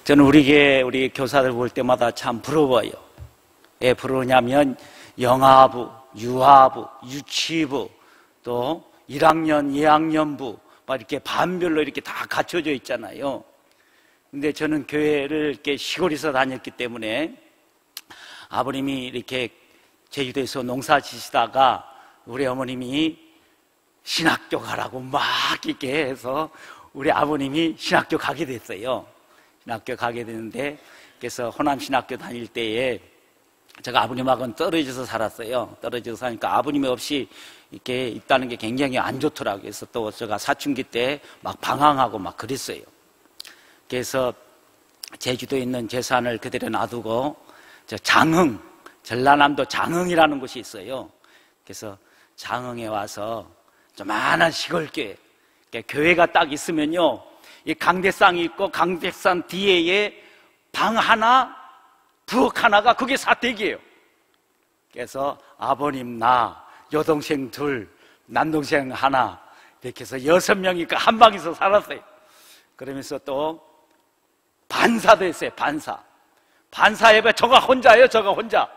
저는 우리 교회 우리 교사들 볼 때마다 참 부러워요. 왜 부러우냐면 영아부, 유아부, 유치부, 또 1학년, 2학년부 막 이렇게 반별로 이렇게 다 갖춰져 있잖아요. 근데 저는 교회를 이렇게 시골에서 다녔기 때문에 아버님이 이렇게 제주도에서 농사 지시다가 우리 어머님이 신학교 가라고 막 이렇게 해서 우리 아버님이 신학교 가게 됐어요. 신학교 가게 됐는데, 그래서 호남신학교 다닐 때에 제가 아버님하고는 떨어져서 살았어요. 떨어져서 사니까 아버님이 없이 이렇게 있다는 게 굉장히 안 좋더라고요. 그래서 또 제가 사춘기 때 막 방황하고 막 그랬어요. 그래서 제주도에 있는 재산을 그대로 놔두고 저 장흥, 전라남도 장흥이라는 곳이 있어요. 그래서 장흥에 와서 조만한 시골교회, 교회가 딱 있으면요, 이 강대상이 있고 강대상 뒤에 방 하나, 부엌 하나가 그게 사택이에요. 그래서 아버님, 나, 여동생 둘, 남동생 하나 이렇게 해서 6명이 한 방에서 살았어요. 그러면서 또 반사도 했어요. 반사에 저가 혼자예요. 저가 혼자.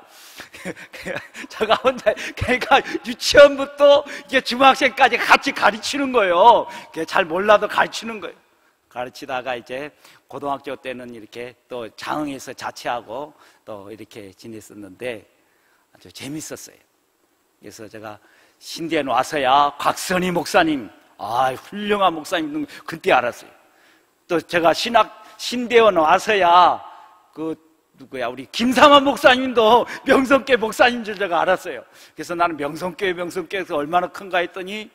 저가 혼자. 그러니까 유치원부터 이게 중학생까지 같이 가르치는 거예요. 잘 몰라도 가르치는 거예요. 가르치다가 이제 고등학교 때는 이렇게 또 장흥에서 자취하고 또 이렇게 지냈었는데 아주 재밌었어요. 그래서 제가 신대에 와서야 곽선희 목사님, 훌륭한 목사님, 그때 알았어요. 또 제가 신대원 와서야 우리 김상환 목사님도 명성교회 목사님 줄 제가 알았어요. 그래서 나는 명성교회에서 얼마나 큰가 했더니,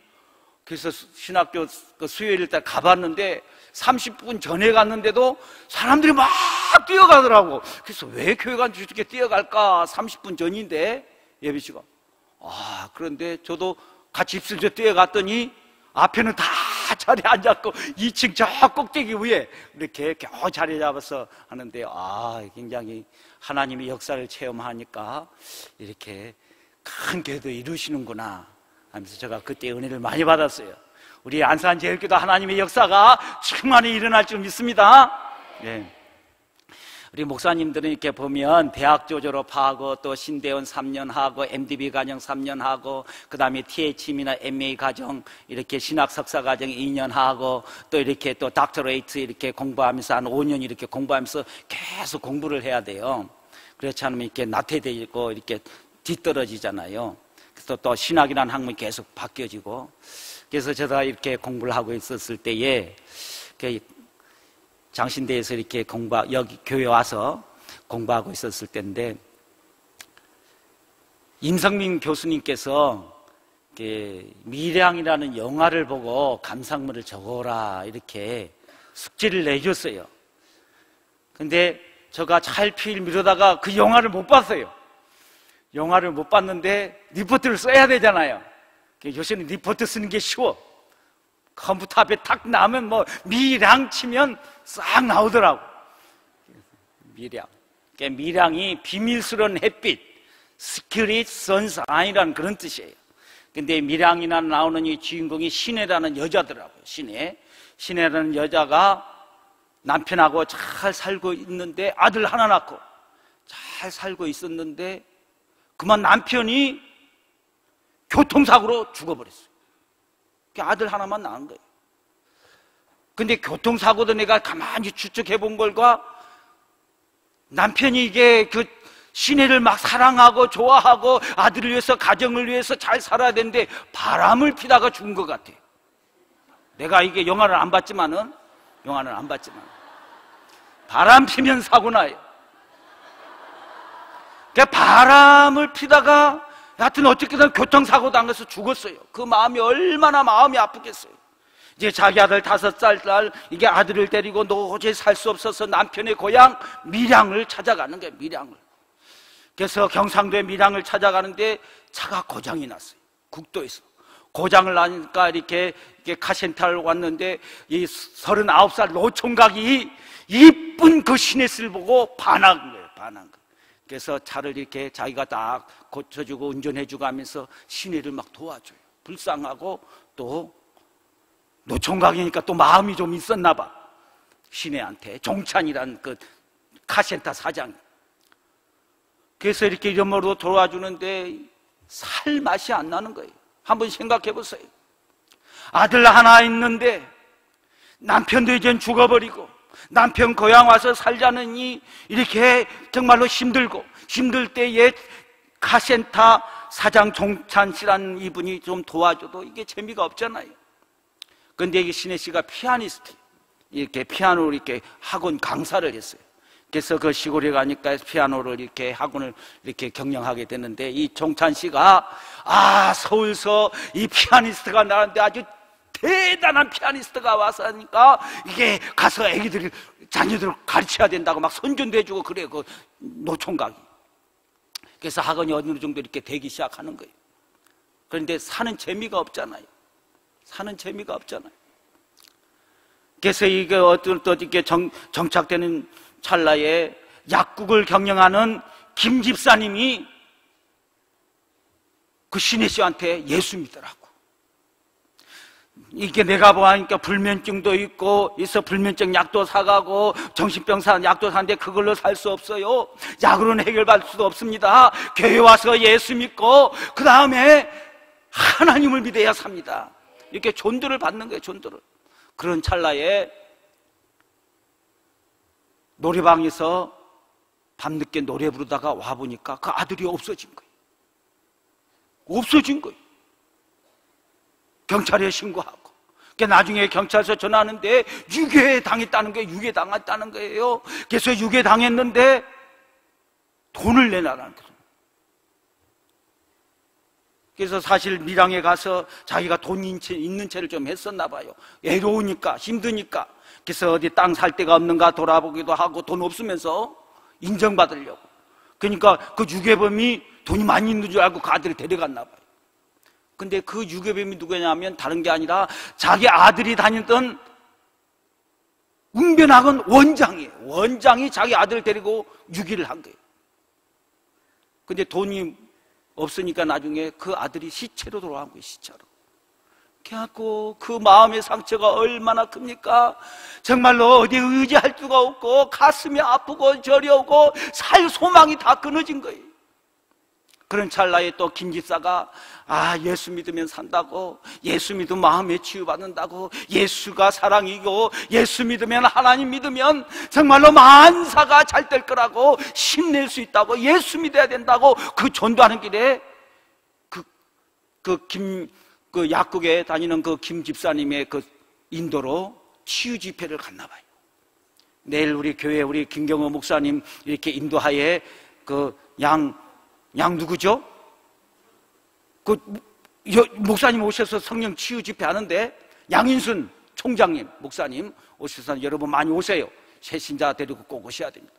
그래서 신학교 수요일 때 가봤는데 30분 전에 갔는데도 사람들이 막 뛰어가더라고. 그래서 왜 교회가 이렇게 뛰어갈까? 30분 전인데 예배시간. 그런데 저도 같이 입술저 뛰어갔더니 앞에는 다 자리에 앉았고 2층 저 꼭대기 위에 이렇게 겨우 자리 잡아서 하는데, 굉장히 하나님의 역사를 체험하니까 이렇게 큰 교회도 이루시는구나 하면서 제가 그때 은혜를 많이 받았어요. 우리 안산제일교도 하나님의 역사가 충만히 일어날 줄 믿습니다. 네. 우리 목사님들은 이렇게 보면 대학교 졸업하고 또 신대원 3년 하고 MDB 과정 3년 하고 그 다음에 THM이나 MA 과정 이렇게 신학 석사 과정 2년 하고 또 이렇게 또 닥터레이트 이렇게 공부하면서 한 5년 이렇게 공부하면서 계속 공부를 해야 돼요. 그렇지 않으면 이렇게 나태되고 이렇게 뒤떨어지잖아요. 그래서 또 신학이라는 학문이 계속 바뀌어지고, 그래서 제가 이렇게 공부를 하고 있었을 때에 장신대에서 이렇게 여기 교회 와서 공부하고 있었을 때인데, 임성민 교수님께서 미량이라는 영화를 보고 감상문을 적어라 이렇게 숙제를 내줬어요. 근데 제가 차일피일 미루다가 그 영화를 못 봤어요. 영화를 못 봤는데 리포트를 써야 되잖아요. 요새는 리포트 쓰는 게 쉬워. 컴퓨터 앞에 탁 나오면 미량 치면 싹 나오더라고. 미량. 미량이 비밀스러운 햇빛, Secret Sunshine이라는 그런 뜻이에요. 근데 미량이나 나오는 이 주인공이 신혜라는 여자더라고요. 신혜라는 여자가 남편하고 잘 살고 있는데, 아들 하나 낳고 잘 살고 있었는데 그만 남편이 교통사고로 죽어버렸어요. 아들 하나만 낳은 거예요. 근데 교통사고도 내가 가만히 추측해 본 결과 남편이 이게 신혜를 막 사랑하고 좋아하고 아들을 위해서 가정을 위해서 잘 살아야 되는데 바람을 피다가 죽은 것 같아요. 내가 이게 영화를 안 봤지만 바람 피면 사고 나요. 바람을 피다가 하여튼 어떻게든 교통사고 당해서 죽었어요. 그 마음이 얼마나 마음이 아프겠어요. 이제 자기 아들 5살 이게 아들을 데리고 도저히 살 수 없어서 남편의 고향 밀양을 찾아가는 거예요. 밀양을. 그래서 경상도의 밀양을 찾아가는데 차가 고장이 났어요. 국도에서 고장을 나니까 이렇게 카센터를 왔는데 이 39살 노총각이 이쁜 그 신혜를 보고 반한 거예요. 그래서 차를 이렇게 자기가 딱 고쳐주고 운전해주고 하면서 신혜를 막 도와줘요. 불쌍하고 또 노총각이니까 또 마음이 좀 있었나 봐. 시내한테, 종찬이란 그 카센터 사장. 그래서 이렇게 이름으로 도와주는데 살 맛이 안 나는 거예요. 한번 생각해 보세요. 아들 하나 있는데 남편도 이젠 죽어버리고 남편 고향 와서 살자느니 이렇게 정말로 힘들고, 힘들 때에 카센터 사장 종찬 씨라는 이분이 좀 도와줘도 이게 재미가 없잖아요. 그런데 이 신혜 씨가 피아니스트, 이렇게 피아노를 이렇게 학원 강사를 했어요. 그래서 그 시골에 가니까 피아노를 이렇게 학원을 이렇게 경영하게 되는데, 이 종찬 씨가 서울서 이 피아니스트가 나는데 아주 대단한 피아니스트가 와서 하니까 이게 가서 애기들, 자녀들을 가르쳐야 된다고 막 선전도 해주고 그래, 그 노총각이. 그래서 학원이 어느 정도 이렇게 되기 시작하는 거예요. 그런데 사는 재미가 없잖아요. 사는 재미가 없잖아요. 그래서 이게 어떤 또 이렇게 정착되는 찰나에 약국을 경영하는 김 집사님이 그 신혜 씨한테 예수 믿으라고. 이게 내가 보니까 불면증도 있고, 있어 불면증 약도 사가고, 정신병 약도 사는데 그걸로 살 수 없어요. 약으로는 해결받을 수도 없습니다. 교회 와서 예수 믿고, 그 다음에 하나님을 믿어야 삽니다. 이렇게 전도를 받는 거예요, 전도를. 그런 찰나에 노래방에서 밤늦게 노래 부르다가 와보니까 그 아들이 없어진 거예요. 없어진 거예요. 경찰에 신고하고. 나중에 경찰서 전화하는데 유괴 당했다는 거예요. 유괴 당했다는 거예요. 그래서 유괴 당했는데 돈을 내놔라는 거예요. 그래서 사실 밀양에 가서 자기가 돈 있는 채를 좀 했었나 봐요. 애로우니까, 힘드니까. 그래서 어디 땅 살 데가 없는가 돌아보기도 하고, 돈 없으면서 인정받으려고. 그러니까 그 유괴범이 돈이 많이 있는 줄 알고 그 아들을 데려갔나 봐요. 근데 그 유괴범이 누구냐면 다른 게 아니라 자기 아들이 다니던 웅변학원 원장이에요. 원장이 자기 아들을 데리고 유기를 한 거예요. 근데 돈이 없으니까 나중에 그 아들이 시체로 돌아간 거예요, 시체로. 그래갖고 그 마음의 상처가 얼마나 큽니까? 정말로 어디 의지할 수가 없고, 가슴이 아프고 저려오고 살 소망이 다 끊어진 거예요. 그런 찰나에 또 김 집사가 예수 믿으면 산다고, 예수 믿으면 마음에 치유받는다고, 예수가 사랑이고 예수 믿으면, 하나님 믿으면 정말로 만사가 잘 될 거라고, 힘낼 수 있다고, 예수 믿어야 된다고 그 전도하는 길에 그 약국에 다니는 그 김 집사님의 그 인도로 치유 집회를 갔나 봐요. 내일 우리 교회 우리 김경호 목사님 이렇게 인도하에 그 양 누구죠? 그 목사님 오셔서 성령 치유 집회 하는데, 양인순 총장님 목사님 오셔서 여러분 많이 오세요. 새신자 데리고 꼭 오셔야 됩니다.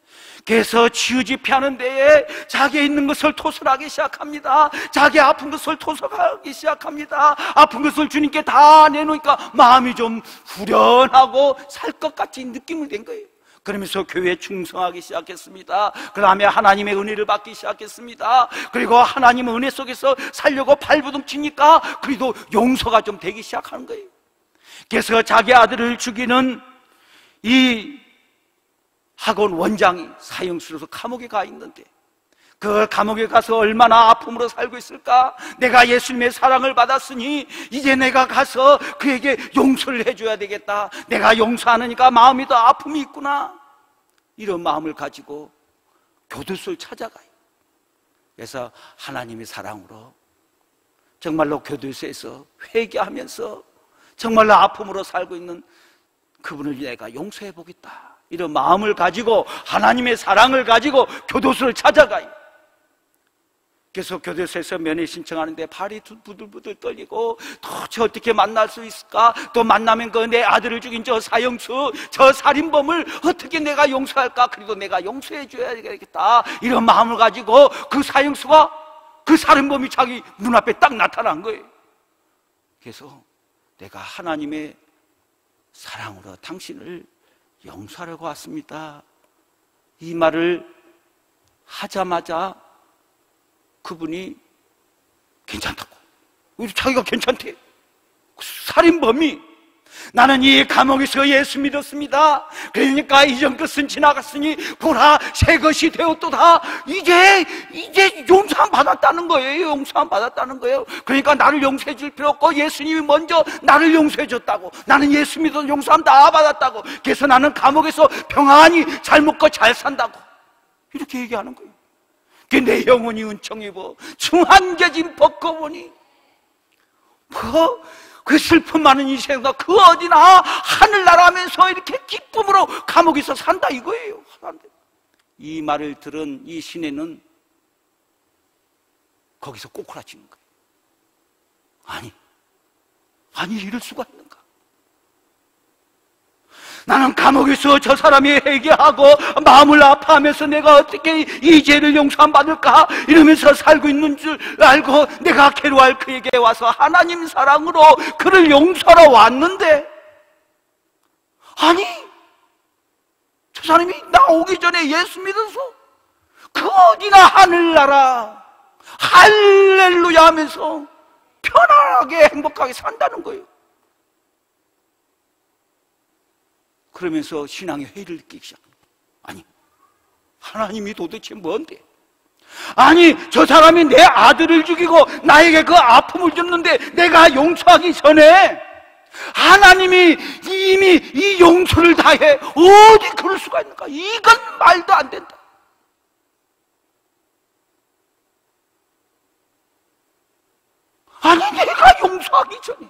그래서 치유 집회 하는 데에 자기에 있는 것을 토설하기 시작합니다. 자기 아픈 것을 토설하기 시작합니다. 아픈 것을 주님께 다 내놓으니까 마음이 좀 후련하고 살 것 같이 느낌을 낸 거예요. 그러면서 교회에 충성하기 시작했습니다. 그 다음에 하나님의 은혜를 받기 시작했습니다. 그리고 하나님의 은혜 속에서 살려고 발부둥치니까 그래도 용서가 좀 되기 시작하는 거예요. 그래서 자기 아들을 죽이는 이 학원 원장이 사형수로서 감옥에 가 있는데, 그 감옥에 가서 얼마나 아픔으로 살고 있을까? 내가 예수님의 사랑을 받았으니 이제 내가 가서 그에게 용서를 해줘야 되겠다. 내가 용서하느니까 마음이 더 아픔이 있구나. 이런 마음을 가지고 교도소를 찾아가요. 그래서 하나님의 사랑으로 정말로 교도소에서 회개하면서 정말로 아픔으로 살고 있는 그분을 내가 용서해 보겠다, 이런 마음을 가지고 하나님의 사랑을 가지고 교도소를 찾아가요. 그래서 교도소에서 면회 신청하는데 발이 부들부들 떨리고, 도대체 어떻게 만날 수 있을까? 또 만나면 그 내 아들을 죽인 저 사형수, 저 살인범을 어떻게 내가 용서할까? 그리고 내가 용서해 줘야 되겠다, 이런 마음을 가지고 그 사형수가, 그 살인범이 자기 눈앞에 딱 나타난 거예요. 그래서 내가 하나님의 사랑으로 당신을 용서하려고 왔습니다, 이 말을 하자마자 그분이 괜찮다고, 자기가 괜찮대. 살인범이 나는 이 감옥에서 예수 믿었습니다. 그러니까 이전 것은 지나갔으니 보라 새 것이 되었도다. 이제 용서함 받았다는 거예요. 용서함 받았다는 거예요. 그러니까 나를 용서해 줄 필요 없고 예수님이 먼저 나를 용서해 줬다고. 나는 예수 믿어서 용서함 다 받았다고. 그래서 나는 감옥에서 평안히 잘 먹고 잘 산다고. 이렇게 얘기하는 거예요. 내 영혼이 은총 입어 중한계진 벗고보니 그 슬픔 많은 이 세상 그 어디나 하늘나라면서 이렇게 기쁨으로 감옥에서 산다 이거예요. 이 말을 들은 이 시내는 거기서 꼬꾸라치는 거예요. 아니 이럴 수가 있는가? 나는 감옥에서 저 사람이 회개하고 마음을 아파하면서 내가 어떻게 이 죄를 용서함 받을까 이러면서 살고 있는 줄 알고 내가 괴로워할 그에게 와서 하나님 사랑으로 그를 용서하러 왔는데, 아니 저 사람이 나 오기 전에 예수 믿어서 그 어디나 하늘나라 할렐루야 하면서 편안하게 행복하게 산다는 거예요. 그러면서 신앙의 회의를 느끼기 시작합니다. 아니 하나님이 도대체 뭔데? 아니 저 사람이 내 아들을 죽이고 나에게 그 아픔을 줬는데 내가 용서하기 전에 하나님이 이미 이 용서를 다해 어디 그럴 수가 있는가? 이건 말도 안 된다. 아니 내가 용서하기 전에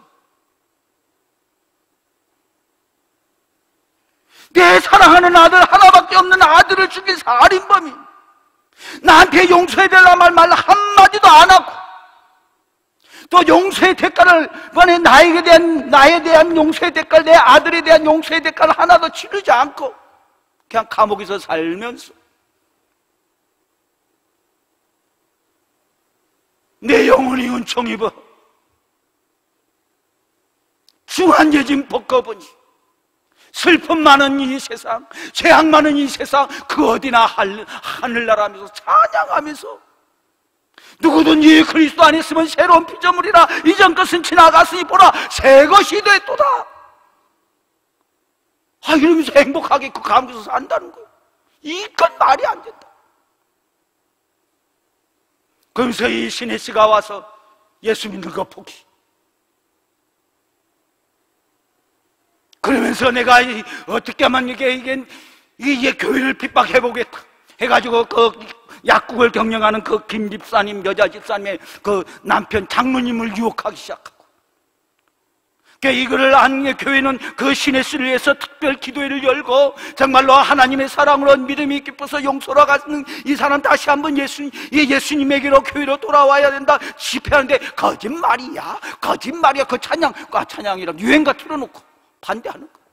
내 사랑하는 아들 하나밖에 없는 아들을 죽인 살인범이 나한테 용서해달라는 말 한마디도 안 하고 또 용서의 대가를 이번에 나에 대한 용서의 대가를 내 아들에 대한 용서의 대가를 하나도 치르지 않고 그냥 감옥에서 살면서 내 영혼이 은총 입어 중한죄진 벗고보니 슬픔 많은 이 세상, 죄악 많은 이 세상 그 어디나 하늘나라면서 찬양하면서 누구든지 그리스도 안에 있으면 새로운 피조물이라 이전 것은 지나갔으니 보라 새 것이 됐도다. 이러면서 행복하게 그 감옥에서 산다는 거예요. 이건 말이 안 된다. 그러면서 이 신혜 씨가 와서 예수 믿는 거 포기. 그러면서 내가 어떻게 하면 이게 교회를 핍박해보겠다 해가지고 그 약국을 경영하는 그 김 집사님, 여자 집사님의 그 남편 장로님을 유혹하기 시작하고, 그러니까 이거를 안 교회는 그 신의 씨를 위해서 특별 기도회를 열고 정말로 하나님의 사랑으로 믿음이 깊어서 용서로 가는 이 사람 다시 한번 예수님에게로 교회로 돌아와야 된다 집회하는데 거짓말이야 그 찬양이랑 유행가 틀어놓고 반대하는 거예요.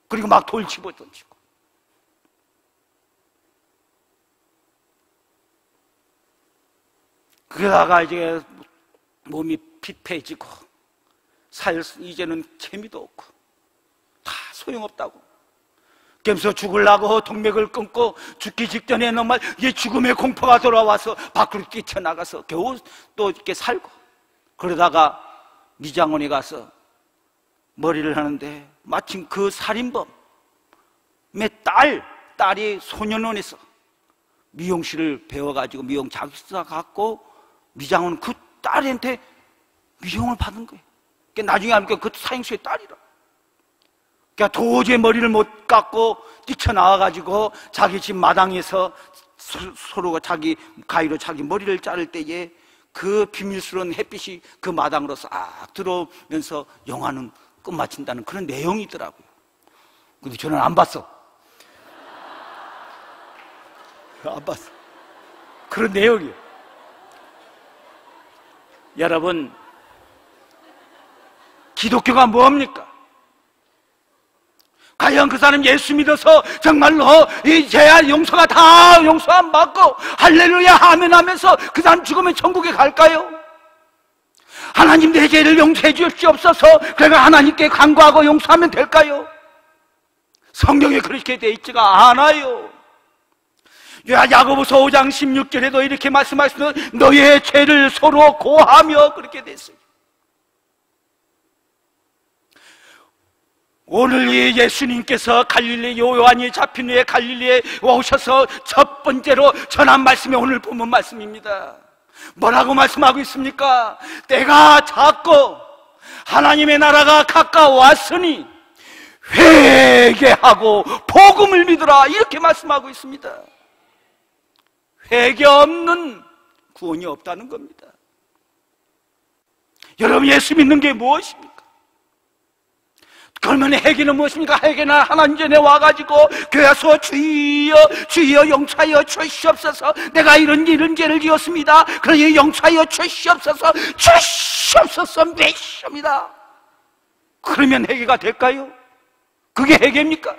그리고 막 돌 집어 던지고. 그러다가 이제 몸이 피폐해지고 이제는 재미도 없고 다 소용없다고. 그러면서 죽으려고 동맥을 끊고 죽기 직전에 정말 이 죽음의 공포가 돌아와서 밖으로 뛰쳐나가서 겨우 또 이렇게 살고, 그러다가 미장원에 가서 머리를 하는데 마침 그 살인범의 딸이 소년원에서 미용실을 배워가지고 미용 자격증 갖고 미장원 그 딸한테 미용을 받은 거예요. 그러니까 나중에 알니까 그 사형수의 딸이라. 그러니까 도저히 머리를 못 깎고 뛰쳐나와가지고 자기 집 마당에서 서로가 자기 가위로 자기 머리를 자를 때에 그 비밀스러운 햇빛이 그 마당으로 싹 들어오면서 영화는 끝마친다는 그런 내용이더라고요. 근데 저는 안 봤어. 안 봤어. 그런 내용이에요. 여러분, 기독교가 뭡니까? 과연 그 사람 예수 믿어서 정말로 이 죄와 용서가 다 용서 안 받고 할렐루야 아멘 하면서 그 사람 죽으면 천국에 갈까요? 하나님 내 죄를 용서해 주시옵소서 그래가 하나님께 간구하고 용서하면 될까요? 성경에 그렇게 되어 있지가 않아요. 야고보서 5장 16절에도 이렇게 말씀하시면 너의 죄를 서로 고하며 그렇게 됐어요. 오늘 이 예수님께서 갈릴리 요한이 잡힌 후에 갈릴리에 오셔서 첫 번째로 전한 말씀이 오늘 본문 말씀입니다. 뭐라고 말씀하고 있습니까? 때가 찼고 하나님의 나라가 가까웠으니 회개하고 복음을 믿으라, 이렇게 말씀하고 있습니다. 회개 없는 구원이 없다는 겁니다. 여러분, 예수 믿는 게 무엇입니까? 그러면 회개는 무엇입니까? 회개는 하나님 전에 와가지고 교회에서 주여 주여 용서하여 주시옵소서, 내가 이런 죄를 지었습니다, 그러니 용서하여 주시옵소서, 주시옵소서 매십니다. 그러면 회개가 될까요? 그게 회개입니까?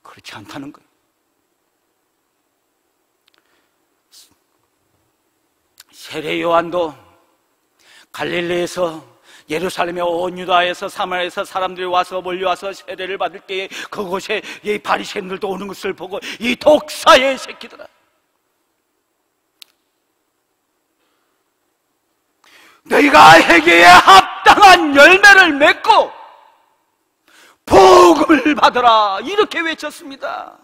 그렇지 않다는 거예요. 세례 요한도 갈릴리에서, 예루살렘의 온 유다에서, 사마리아에서 사람들이 와서 몰려와서 세례를 받을 때에 그곳에 이 바리새인들도 오는 것을 보고 이 독사의 새끼들아, 너희가 회개에 합당한 열매를 맺고 복음을 받으라, 이렇게 외쳤습니다.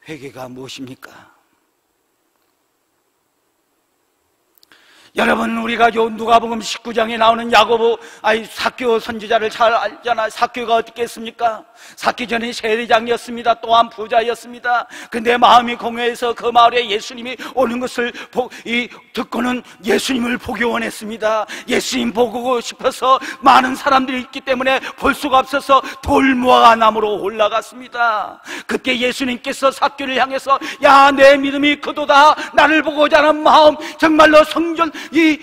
회개가 무엇입니까? 여러분, 우리가 누가복음 19장에 나오는 야고보, 삭개오 선지자를 잘 알잖아요. 삭개오가 어떻게 했습니까? 삭기 전에 세리장이었습니다. 또한 부자였습니다. 근데 마음이 공허해서 그 마을에 예수님이 오는 것을 듣고는 예수님을 보기 원했습니다. 예수님 보고 싶어서 많은 사람들이 있기 때문에 볼 수가 없어서 돌무화과 나무로 올라갔습니다. 그때 예수님께서 삭개오를 향해서, 야, 내 믿음이 크도다, 나를 보고자 하는 마음, 정말로 이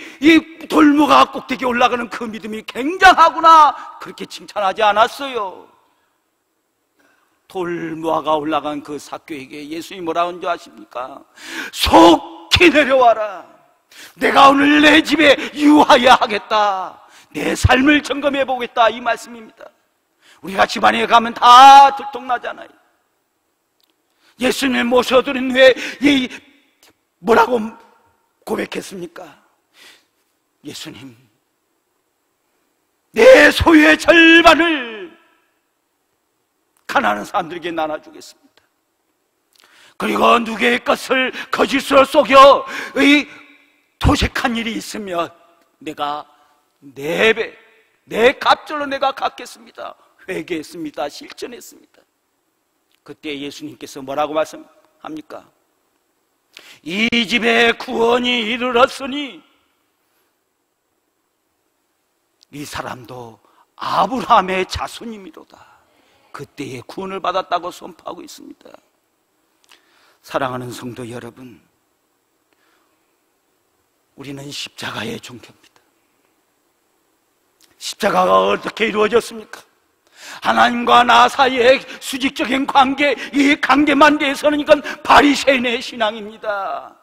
돌무가 꼭대기에 올라가는 그 믿음이 굉장하구나, 그렇게 칭찬하지 않았어요. 돌무화가 올라간 그 삭개오에게 예수님이 뭐라고 한줄 아십니까? 속히 내려와라, 내가 오늘 내 집에 유하여 하겠다, 내 삶을 점검해 보겠다, 이 말씀입니다. 우리가 집안에 가면 다 들통나잖아요. 예수님을 모셔드린 후에 뭐라고 고백했습니까? 예수님, 내 소유의 절반을 가난한 사람들에게 나눠주겠습니다. 그리고 누구의 것을 거짓으로 속여 도색한 일이 있으면 내가 4배, 내 갑절로 내가 갚겠습니다. 회개했습니다. 실천했습니다. 그때 예수님께서 뭐라고 말씀합니까? 이 집에 구원이 이르렀으니 이 사람도 아브라함의 자손이미로다. 그때의 구원을 받았다고 선포하고 있습니다. 사랑하는 성도 여러분, 우리는 십자가의 종교입니다. 십자가가 어떻게 이루어졌습니까? 하나님과 나 사이의 수직적인 관계, 이 관계만 대해서는 이건 바리새인의 신앙입니다.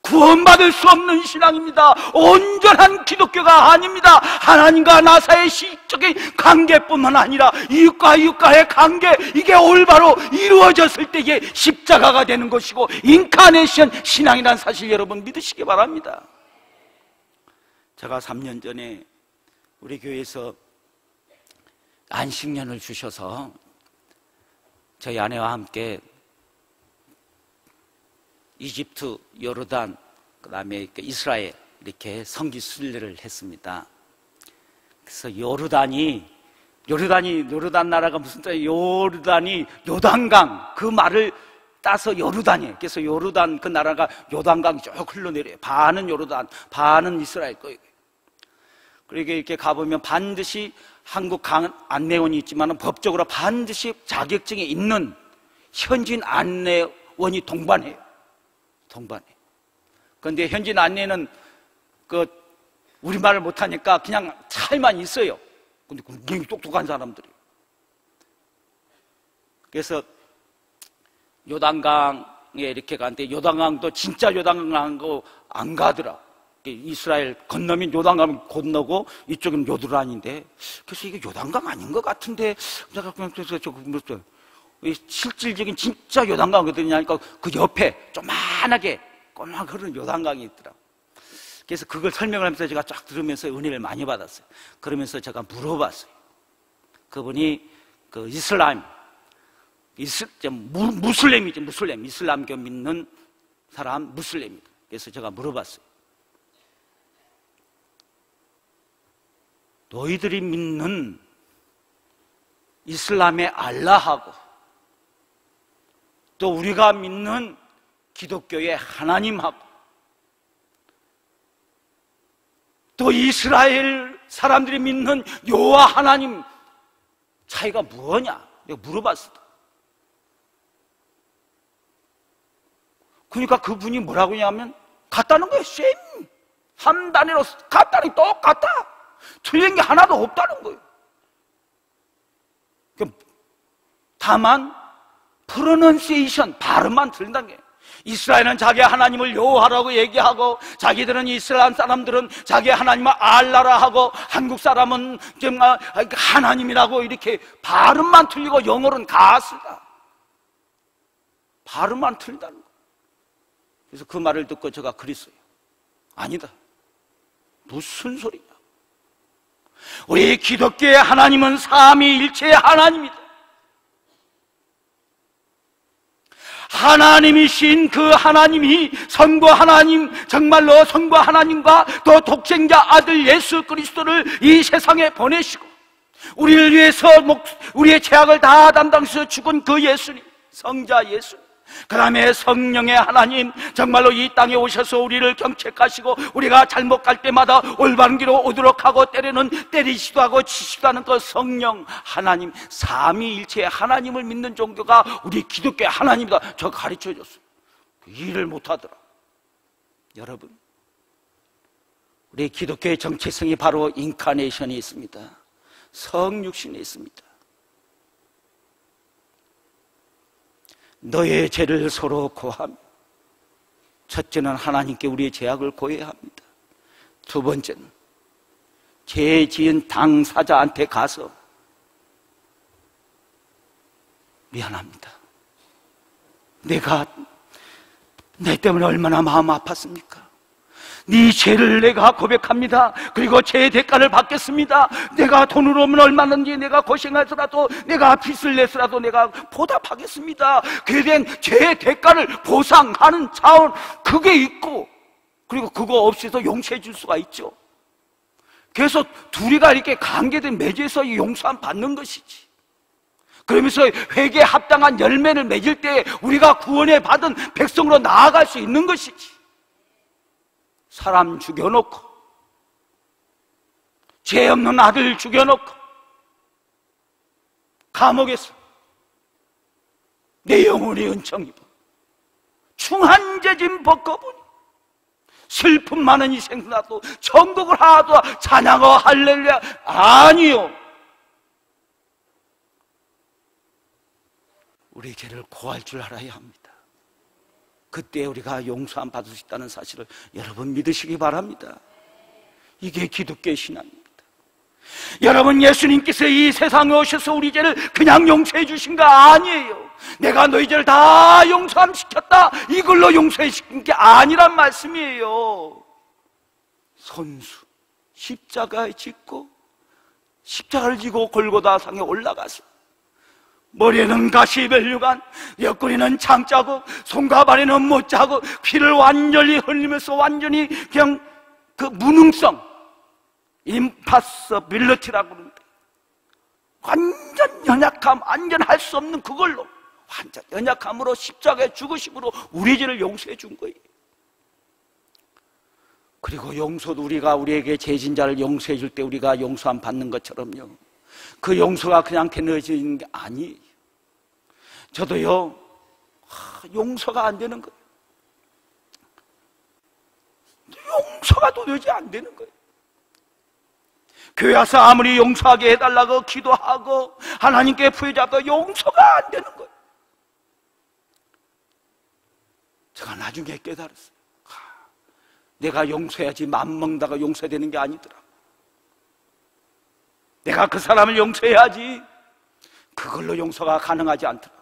구원받을 수 없는 신앙입니다. 온전한 기독교가 아닙니다. 하나님과 나 사이의 시적인 관계뿐만 아니라 이웃과 이웃과의 관계, 이게 올바로 이루어졌을 때에 십자가가 되는 것이고 인카네이션 신앙이라는 사실 여러분 믿으시기 바랍니다. 제가 3년 전에 우리 교회에서 안식년을 주셔서 저희 아내와 함께 이집트, 요르단, 그 다음에 이스라엘 이렇게 성지 순례를 했습니다. 그래서 요르단 나라가 무슨 뜻이에요? 요르단이 요단강, 그 말을 따서 요르단이에요. 그래서 요르단 그 나라가 요단강이 쭉 흘러내려요. 반은 요르단, 반은 이스라엘 거예요. 그러니까 이렇게 가보면 반드시 한국 안내원이 있지만 법적으로 반드시 자격증이 있는 현지인 안내원이 동반해요. 그런데 현지인 안내는 우리말을 못하니까 그냥 차에만 있어요. 근데 굉장히 똑똑한 사람들이에요. 그래서 요단강에 이렇게 가는데 요단강도 진짜 요단강하고 안 가더라. 이스라엘 건너면 요단강을 건너고 이쪽은 요르단인데, 그래서 이게 요단강 아닌 것 같은데, 내가 그래서 실질적인 진짜 요단강 어디냐니까 그 옆에 조그만하게 꼬막 흐르는 요단강이 있더라고요. 그래서 그걸 설명을 하면서 제가 쫙 들으면서 은혜를 많이 받았어요. 그러면서 제가 물어봤어요. 그분이 그 무슬림이죠. 무슬림. 이슬람교 믿는 사람 무슬림입니다. 그래서 제가 물어봤어요. 너희들이 믿는 이슬람의 알라하고 또 우리가 믿는 기독교의 하나님하고 또 이스라엘 사람들이 믿는 여호와 하나님 차이가 뭐냐? 내가 물어봤어. 그러니까 그분이 뭐라고 하냐면 같다는 거예요. 쌤! 한 단위로 같다니 똑같다. 틀린 게 하나도 없다는 거예요. 다만 프로넌시에이션, 발음만 틀린다는 거예요. 이스라엘은 자기 하나님을 여호와라고 얘기하고 자기들은 이스라엘 사람들은 자기 하나님을 알라라 하고 한국 사람은 하나님이라고 이렇게 발음만 틀리고 영어로는 가스다. 발음만 틀린다는 거예요. 그래서 그 말을 듣고 제가 그랬어요. 아니다. 무슨 소리냐. 우리 기독교의 하나님은 삼위일체의 하나님이다. 하나님이신 그 하나님이 성부 하나님, 정말로 성부 하나님과 또 독생자 아들 예수 그리스도를 이 세상에 보내시고 우리를 위해서 우리의 죄악을 다 담당해서 죽은 그 예수님, 성자 예수님, 그 다음에 성령의 하나님, 정말로 이 땅에 오셔서 우리를 경책하시고 우리가 잘못 갈 때마다 올바른 길로 오도록 하고 때로는 때리시도 하고 치시도 하는 그 성령 하나님, 삼위일체의 하나님을 믿는 종교가 우리 기독교의 하나님이다. 저 가르쳐 줬어요. 일을 못하더라. 여러분, 우리 기독교의 정체성이 바로 인카네이션이 있습니다. 성육신이 있습니다. 너의 죄를 서로 고하며, 첫째는 하나님께 우리의 죄악을 고해야 합니다. 두 번째는 죄 지은 당사자한테 가서 미안합니다. 내가 내 때문에 얼마나 마음 아팠습니까? 네 죄를 내가 고백합니다. 그리고 죄의 대가를 받겠습니다. 내가 돈을 오면 얼마든지 내가 고생하더라도 내가 빚을 내서라도 내가 보답하겠습니다. 그에 대한 죄의 대가를 보상하는 차원, 그게 있고, 그리고 그거 없이도 용서해 줄 수가 있죠. 그래서 둘이가 이렇게 관계된 맺어서 용서함 받는 것이지. 그러면서 회개에 합당한 열매를 맺을 때 우리가 구원에 받은 백성으로 나아갈 수 있는 것이지. 사람 죽여놓고, 죄 없는 아들 죽여놓고, 감옥에서 내 영혼이 은총 입어 충한 죄짐 벗겨보니 슬픔 많은 이 생사도 천국을 하도 찬양하고 할렐루야. 아니요, 우리 죄를 고할 줄 알아야 합니다. 그때 우리가 용서함 받을 수 있다는 사실을 여러분 믿으시기 바랍니다. 이게 기독교의 신앙입니다. 여러분, 예수님께서 이 세상에 오셔서 우리 죄를 그냥 용서해 주신 거 아니에요. 내가 너희 죄를 다 용서함 시켰다, 이걸로 용서해 주신 게 아니란 말씀이에요. 선수 십자가에 짓고 십자가를 지고 골고다 상에 올라가서 머리에는 가시 멸류관, 옆구리는 창자국, 손과 발에는 못자국, 피를 완전히 흘리면서 완전히 그냥 그 무능성, 임파서빌리티라고 그러는데, 완전 연약함, 완전 할 수 없는 그걸로, 완전 연약함으로 십자가에 죽으심으로 우리 죄를 용서해 준 거예요. 그리고 용서도 우리가 우리에게 죄진 자를 용서해 줄 때 우리가 용서함 받는 것처럼요, 그 용서가 그냥 되어지는 게 아니에요. 저도요, 용서가 안 되는 거예요. 용서가 도저히 안 되는 거예요. 교회 와서 아무리 용서하게 해달라고 기도하고 하나님께 부여잡아도 용서가 안 되는 거예요. 제가 나중에 깨달았어요. 내가 용서해야지 맘먹다가 용서되는 게 아니더라. 내가 그 사람을 용서해야지 그걸로 용서가 가능하지 않더라.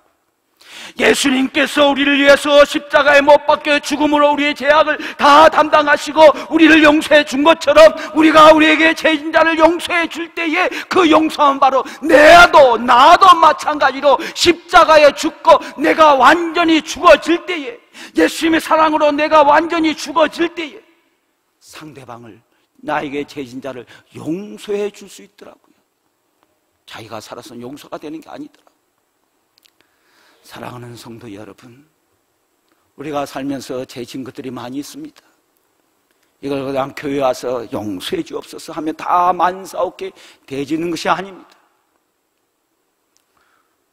예수님께서 우리를 위해서 십자가에 못 박혀 죽음으로 우리의 죄악을 다 담당하시고 우리를 용서해 준 것처럼, 우리가 우리에게 죄진 자를 용서해 줄 때에 그 용서는 바로 나도 마찬가지로 십자가에 죽고 내가 완전히 죽어질 때에, 예수님의 사랑으로 내가 완전히 죽어질 때에 상대방을, 나에게 죄진 자를 용서해 줄 수 있더라고요. 자기가 살아서 용서가 되는 게 아니더라고요. 사랑하는 성도 여러분, 우리가 살면서 죄진 것들이 많이 있습니다. 이걸 그냥 교회 와서 용서해 주옵소서 하면 다 만사오게 되지는 것이 아닙니다.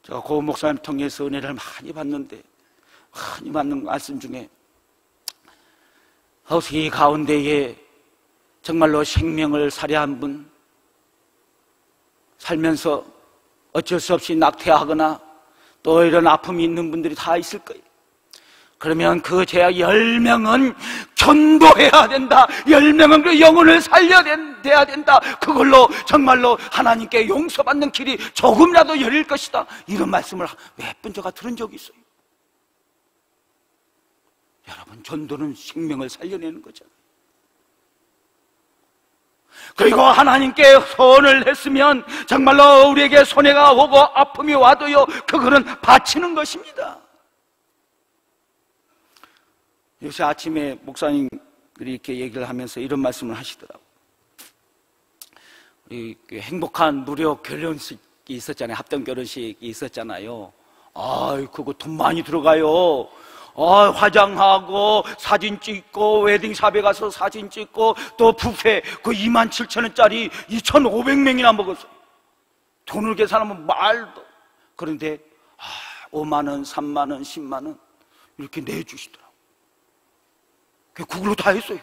제가 고 목사님 통해서 은혜를 많이 받는데, 많이 받는 말씀 중에 이 가운데에 정말로 생명을 살해한 분, 살면서 어쩔 수 없이 낙태하거나 또 이런 아픔이 있는 분들이 다 있을 거예요. 그러면 그 죄악 10명은 전도해야 된다. 10명은 그 영혼을 살려야 된다. 그걸로 정말로 하나님께 용서받는 길이 조금이라도 열릴 것이다. 이런 말씀을 몇 번 제가 들은 적이 있어요. 여러분, 전도는 생명을 살려내는 거잖아요. 그리고 하나님께 소원을 했으면 정말로 우리에게 손해가 오고 아픔이 와도요, 그거는 바치는 것입니다. 요새 아침에 목사님들이 이렇게 얘기를 하면서 이런 말씀을 하시더라고요. 우리 행복한 무료 결혼식이 있었잖아요. 합동 결혼식이 있었잖아요. 그거 돈 많이 들어가요. 화장하고 사진 찍고 웨딩샵에 가서 사진 찍고 또 뷔페 그 27,000원짜리 2,500명이나 먹었어요. 돈을 계산하면 말도. 그런데 5만원, 3만원, 10만원 이렇게 내주시더라고요. 그걸로 다 했어요.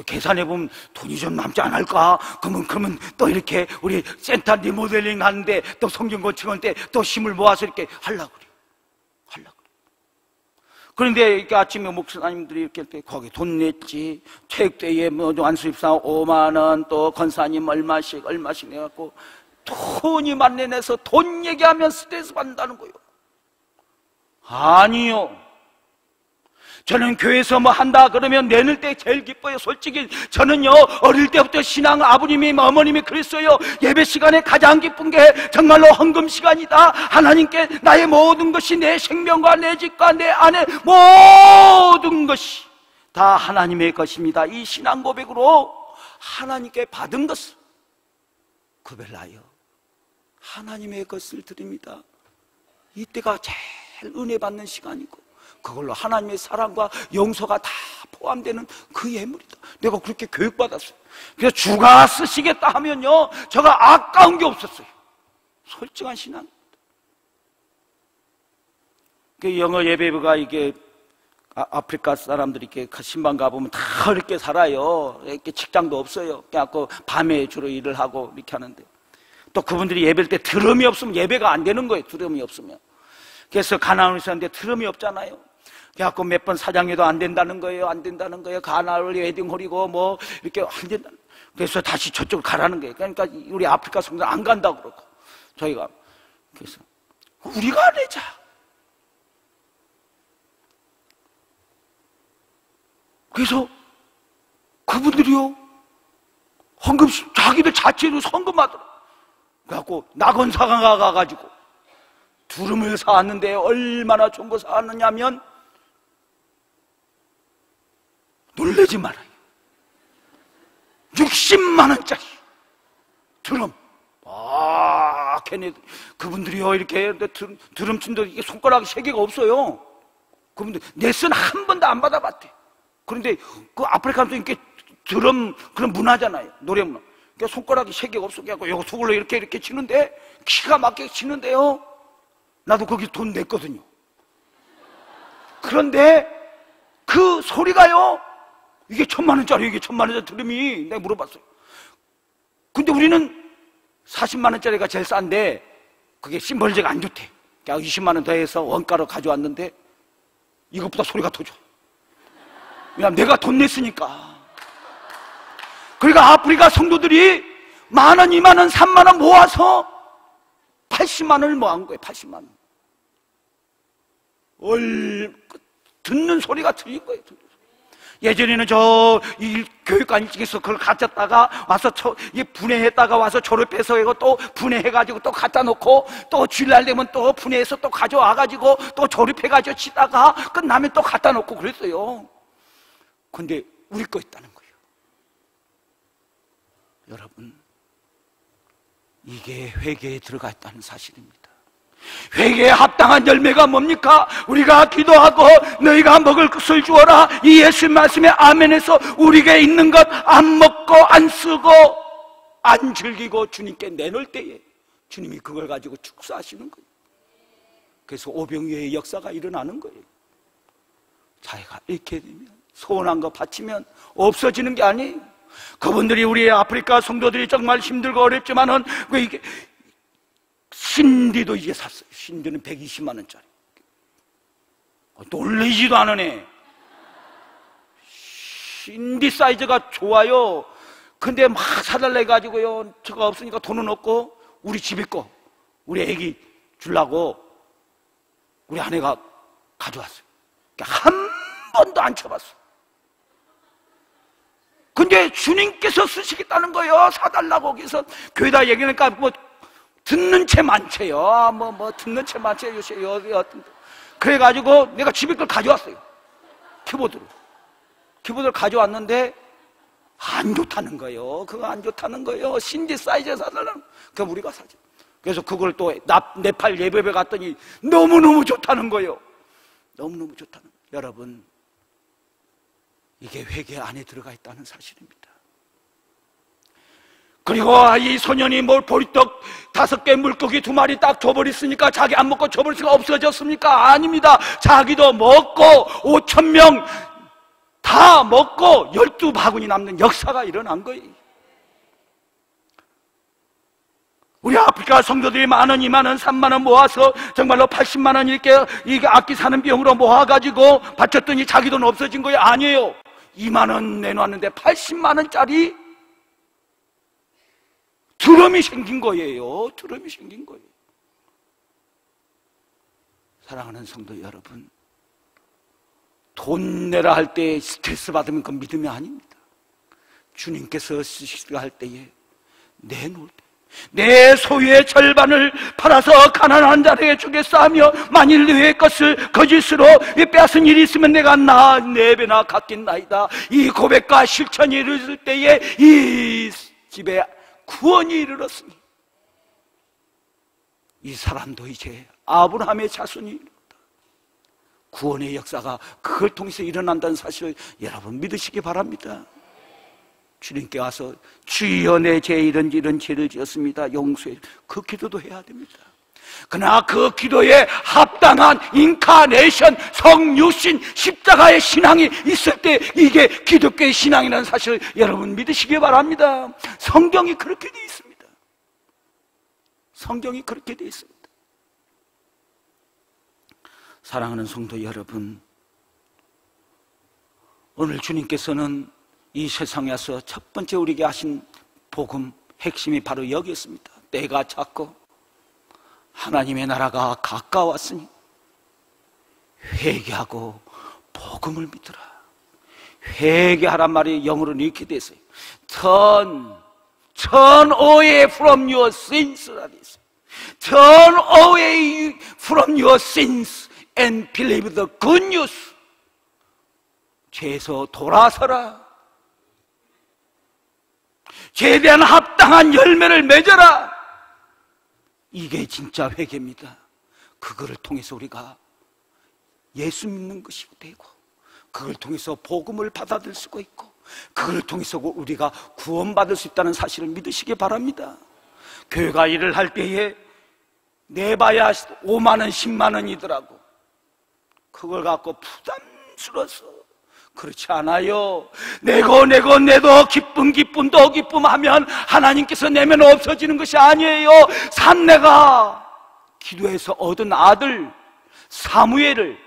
계산해보면 돈이 좀 남지 않을까? 그러면 또 이렇게 우리 센터 리모델링 하는데 또 성경 건축할 때 또 힘을 모아서 이렇게 하려고 그래요. 그런데 이렇게 아침에 목사님들이 이렇게 거기 돈 냈지, 체육대회에 안수입사 5만원, 또 권사님 얼마씩 내갖고 돈이 만내내서 돈 얘기하면 스트레스 받는다는 거예요. 아니요. 저는 교회에서 뭐 한다 그러면 내는 때 제일 기뻐요. 솔직히 저는요, 어릴 때부터 신앙 아버님이 어머님이 그랬어요. 예배 시간에 가장 기쁜 게 정말로 헌금 시간이다. 하나님께 나의 모든 것이, 내 생명과 내 집과 내 아내 모든 것이 다 하나님의 것입니다. 이 신앙 고백으로 하나님께 받은 것을 구별하여 하나님의 것을 드립니다. 이때가 제일 은혜 받는 시간이고, 그걸로 하나님의 사랑과 용서가 다 포함되는 그 예물이다. 내가 그렇게 교육받았어요. 그래서 주가 쓰시겠다 하면요, 제가 아까운 게 없었어요. 솔직한 신앙. 그 영어 예배부가 이게 아프리카 사람들이 이렇게 신방 가보면 다 이렇게 살아요. 이렇게 직장도 없어요. 그래갖고 밤에 주로 일을 하고 이렇게 하는데, 또 그분들이 예배할 때 드럼이 없으면 예배가 안 되는 거예요. 드럼이 없으면. 그래서 가나안에 있었는데 드럼이 없잖아요. 그래갖고 몇 번 사장해도 안 된다는 거예요. 가나안을 웨딩홀이고 뭐 이렇게 안 된다. 그래서 다시 저쪽으로 가라는 거예요. 그러니까 우리 아프리카 성도는 안 간다고 그러고, 저희가 그래서 우리가 내자. 그래서 그분들이요, 헌금식 자기들 자체로 헌금하더라. 그래갖고 낙원사가 가가지고 두름을 사왔는데 얼마나 좋은 거 사왔느냐면, 놀라지 말아요. 60만 원짜리 드럼. 걔네 그분들이요, 이렇게 드럼 친도 이게 손가락 3개가 없어요. 그분들 레슨 한 번도 안 받아봤대. 그런데 그 아프리카도 이렇게 드럼 그런 문화잖아요. 노래 문화. 그러니까 손가락이 3개가 없어. 그래갖고 요거 손으로 이렇게 치는데 기가 막히게 치는데요. 나도 거기 돈 냈거든요. 그런데 그 소리가요, 이게 1,000만 원짜리, 이게 1,000만 원짜리 드럼이, 내가 물어봤어요. 근데 우리는 40만 원짜리가 제일 싼데 그게 심벌제가 안 좋대. 그냥 20만 원 더해서 원가로 가져왔는데 이것보다 소리가 더 좋아. 왜냐면 내가 돈 냈으니까. 그러니까 아프리카 성도들이 10,000원, 20,000원, 30,000원 모아서 80만 원을 모은 거예요. 80만 원. 듣는 소리가 틀린 거예요. 예전에는 저 교육관 일찍에서 그걸 가졌다가 와서 분해했다가 와서 졸업해서 이거 또 분해해가지고 또 갖다 놓고 또 주일날 되면 또 분해해서 또 가져와가지고 또 졸업해가지고 치다가 끝나면 또 갖다 놓고 그랬어요. 근데 우리 거 있다는 거예요. 여러분, 이게 회개에 들어가 있다는 사실입니다. 회개에 합당한 열매가 뭡니까? 우리가 기도하고 너희가 먹을 것을 주어라, 이 예수의 말씀에 아멘해서 우리에게 있는 것 안 먹고 안 쓰고 안 즐기고 주님께 내놓을 때에 주님이 그걸 가지고 축사하시는 거예요. 그래서 오병이어의 역사가 일어나는 거예요. 자기가 잃게 되면, 소원한 거 바치면 없어지는 게 아니에요. 그분들이, 우리 아프리카 성도들이 정말 힘들고 어렵지만은 이게 신디도 이제 샀어요. 신디는 120만 원짜리. 놀리지도 않으네. 신디 사이즈가 좋아요. 근데 막 사달라 해가지고요, 저가 없으니까 돈은 없고 우리 집에 거, 우리 애기 주려고 우리 아내가 가져왔어요. 한 번도 안 쳐봤어. 근데 주님께서 쓰시겠다는 거예요. 사달라고. 그래서 교회다 얘기하니까 뭐 듣는 채 많채요. 듣는 채 많채요. 그래가지고 내가 집에 걸 가져왔어요. 키보드를 가져왔는데 안 좋다는 거예요. 그거 안 좋다는 거예요. 신디 사이즈에 사달라는. 그럼 우리가 사죠. 그래서 그걸 또 네팔 예배에 갔더니 너무너무 좋다는 거예요. 너무너무 좋다는 거예요. 여러분, 이게 회개 안에 들어가 있다는 사실입니다. 그리고 이 소년이 뭘 보리떡 5개, 물고기 2마리 딱 줘버렸으니까 자기 안 먹고 줘버렸으니까 없어졌습니까? 아닙니다. 자기도 먹고 5,000명 다 먹고 12바구니 남는 역사가 일어난 거예요. 우리 아프리카 성도들이 10,000원, 20,000원, 30,000원 모아서 정말로 80만 원 이게 악기 사는 비용으로 모아가지고 바쳤더니 자기 돈 없어진 거예요? 아니에요. 2만 원 내놨는데 80만 원짜리 드럼이 생긴 거예요. 드럼이 생긴 거예요. 사랑하는 성도 여러분, 돈 내라 할 때 스트레스 받으면 그건 믿음이 아닙니다. 주님께서 쓰시라 할 때에 내놓을 때, 내 소유의 절반을 팔아서 가난한 자에게 주겠사 하며 만일 너의 것을 거짓으로 빼앗은 일이 있으면 내가 4배나 갚겠나이다. 이 고백과 실천이 이르렀을 때에 이 집에 구원이 이르렀으니 이 사람도 이제 아브라함의 자손이 이르렀다. 구원의 역사가 그걸 통해서 일어난다는 사실을 여러분 믿으시기 바랍니다. 주님께 와서 주여 내 죄 이런 죄를 지었습니다, 용서해, 그 기도도 해야 됩니다. 그러나 그 기도에 합당한 인카네이션, 성육신, 십자가의 신앙이 있을 때 이게 기독교의 신앙이라는 사실을 여러분 믿으시기 바랍니다. 성경이 그렇게 되어 있습니다. 성경이 그렇게 되어 있습니다. 사랑하는 성도 여러분, 오늘 주님께서는 이 세상에 와서 첫 번째 우리에게 하신 복음 핵심이 바로 여기였습니다. 때가 찼고 하나님의 나라가 가까웠으니 회개하고 복음을 믿으라. 회개하란 말이 영어로는 이렇게 됐어요. Turn away from your sins. Turn away from your sins and believe the good news. 죄에서 돌아서라. 죄에 대한 합당한 열매를 맺어라. 이게 진짜 회개입니다. 그거를 통해서 우리가 예수 믿는 것이 되고, 그걸 통해서 복음을 받아들일 수가 있고, 그걸 통해서 우리가 구원받을 수 있다는 사실을 믿으시기 바랍니다. 교회가 일을 할 때에 내봐야 5만 원, 10만 원이더라고. 그걸 갖고 부담스러워서. 그렇지 않아요. 내도 기쁨 더 기쁨하면 하나님께서 내면 없어지는 것이 아니에요. 산내가 기도해서 얻은 아들 사무엘을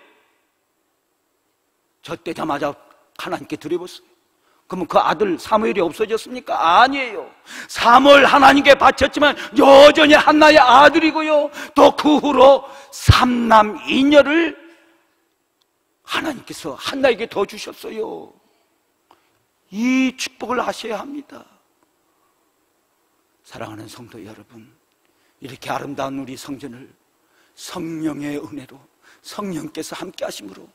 젖대자마자 하나님께 드려봤어요. 그러면 그 아들 사무엘이 없어졌습니까? 아니에요. 사무엘 하나님께 바쳤지만 여전히 한나의 아들이고요, 또 그 후로 3남 2녀를 하나님께서 한나에게 더 주셨어요. 이 축복을 하셔야 합니다. 사랑하는 성도 여러분, 이렇게 아름다운 우리 성전을 성령의 은혜로, 성령께서 함께 하심으로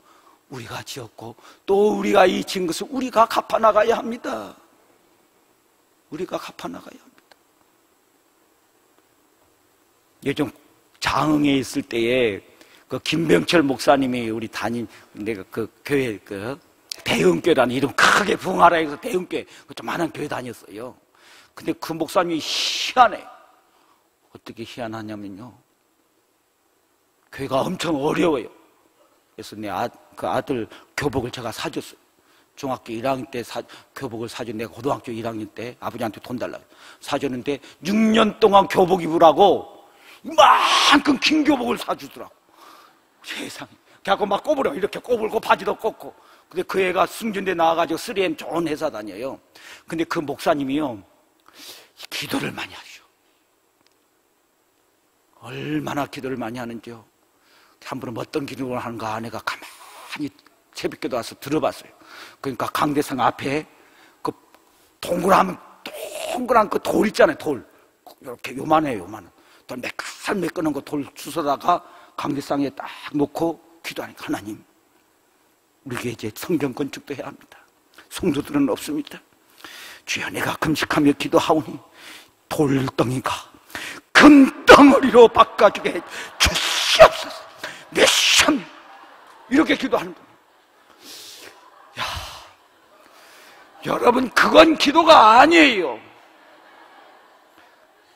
우리가 지었고, 또 우리가 이 지은 것을 우리가 갚아나가야 합니다. 우리가 갚아나가야 합니다. 예전 장흥에 있을 때에 그 김병철 목사님이 우리 내가 그 교회 그 대흥교회라는 이름 크게 부흥하라 해서 대흥교회 조그마한 교회 다녔어요. 근데 그 목사님이 희한해. 어떻게 희한하냐면요, 교회가 엄청 어려워요. 그래서 그 아들 교복을 제가 사줬어요. 중학교 1학년 때 교복을 사준, 내가 고등학교 1학년 때 아버지한테 돈 달라고 사줬는데 6년 동안 교복 입으라고 이만큼 긴 교복을 사주더라고. 세상에. 그래갖고 막 꼽으려, 이렇게 꼽을고 바지도 꼽고. 근데 그 애가 승준대 나와가지고 3M 좋은 회사 다녀요. 근데 그 목사님이요, 기도를 많이 하셔. 얼마나 기도를 많이 하는지요. 한 번은 어떤 기도를 하는가 아내가 가만히 새벽기도 와서 들어봤어요. 그러니까 강대상 앞에 그 동그란 그 돌 있잖아요. 돌 이렇게 요만해요. 요만한 돌 매끈한 거 돌 주워다가 강대상에 딱 놓고 기도하니까, 하나님, 우리에게 이제 성전 건축도 해야 합니다. 성도들은 없습니다. 주여, 내가 금식하며 기도하오니 돌덩이가 금덩어리로 바꿔주게 주시옵소서. 내 참 이렇게 기도하는 거예요. 야, 여러분, 그건 기도가 아니에요.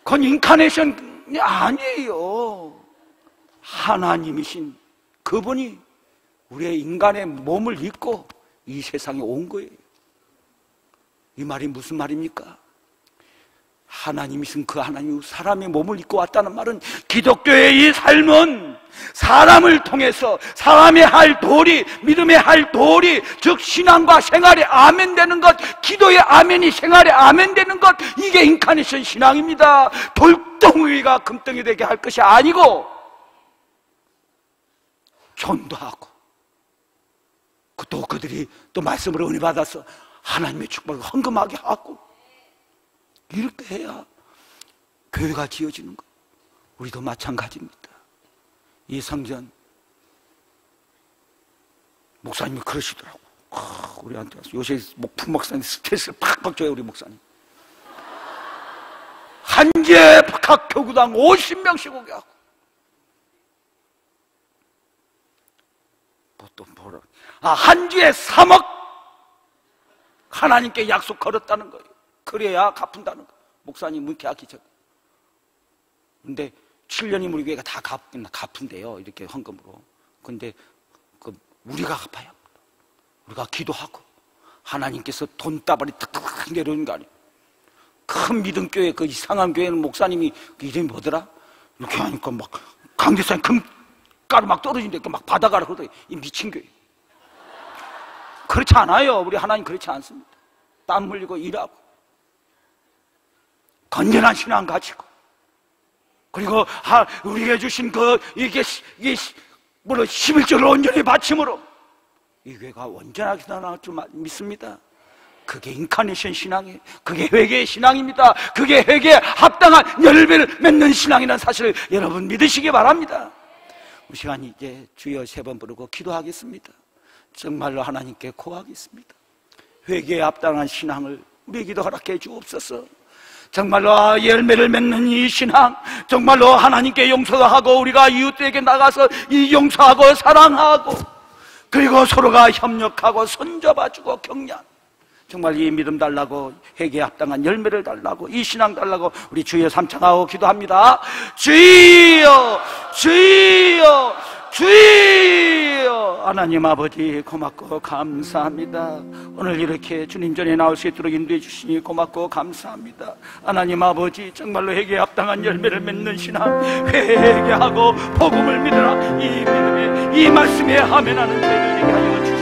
그건 인카네이션이 아니에요. 하나님이신 그분이 우리의 인간의 몸을 입고 이 세상에 온 거예요. 이 말이 무슨 말입니까? 하나님이신 그 하나님, 사람의 몸을 입고 왔다는 말은, 기독교의 이 삶은 사람을 통해서 사람의 할 도리, 믿음의 할 도리, 즉 신앙과 생활에 아멘 되는 것, 기도의 아멘이 생활에 아멘 되는 것, 이게 인카네이션 신앙입니다. 돌덩이가 금덩이 되게 할 것이 아니고, 전도하고, 또 그들이 또 말씀으로 은혜 받아서 하나님의 축복을 헌금하게 하고, 이렇게 해야 교회가 지어지는 거예요. 우리도 마찬가지입니다. 이 성전, 목사님이 그러시더라고. 우리한테 와서, 요새 부목사님 스트레스를 팍팍 줘요. 우리 목사님 한 주에 각 교구당 50명씩 오게 하고, 또 뭐라, 한 주에 3억 하나님께 약속 걸었다는 거예요. 그래야 갚는다는 거. 목사님 문케하기 전. 근데 7년이면 우리 교회가 다 갚은데요, 이렇게 헌금으로. 근데 우리가 갚아야 합니다. 우리가 기도하고, 하나님께서 돈다발이 탁탁탁 내려오는 거 아니에요. 큰 믿음교회, 그 이상한 교회는 목사님이 그 이름이 뭐더라? 이렇게 하니까 막 강대상에 금가루 막 떨어진다니까 막 바다가라 그러더니, 이 미친 교회. 그렇지 않아요. 우리 하나님 그렇지 않습니다. 땀 흘리고 일하고, 건전한 신앙 가지고, 그리고 우리에게 주신 이게 11조를 온전히 바침으로 이 교회가 온전하게 나아갈 줄 믿습니다. 그게 인카네이션 신앙이에요. 그게 회개의 신앙입니다. 그게 회개에 합당한 열매를 맺는 신앙이라는 사실을 여러분 믿으시기 바랍니다. 우리 시간이 이제 주여 3번 부르고 기도하겠습니다. 정말로 하나님께 고하겠습니다. 회개에 합당한 신앙을 우리에게도 허락해 주옵소서. 정말로 열매를 맺는 이 신앙, 정말로 하나님께 용서도 하고, 우리가 이웃들에게 나가서 이 용서하고 사랑하고, 그리고 서로가 협력하고 손잡아주고 격려하는, 정말 이 믿음 달라고, 회개에 합당한 열매를 달라고, 이 신앙 달라고 우리 주여 삼창하고 기도합니다. 주여, 주여, 주여. 하나님 아버지, 고맙고 감사합니다. 오늘 이렇게 주님 전에 나올 수 있도록 인도해 주시니 고맙고 감사합니다. 하나님 아버지, 정말로 회개에 합당한 열매를 맺는 신앙, 회개하고 복음을 믿으라, 이 믿음에, 이 말씀에 아멘하는 죄를 되게 하여 주시옵소서.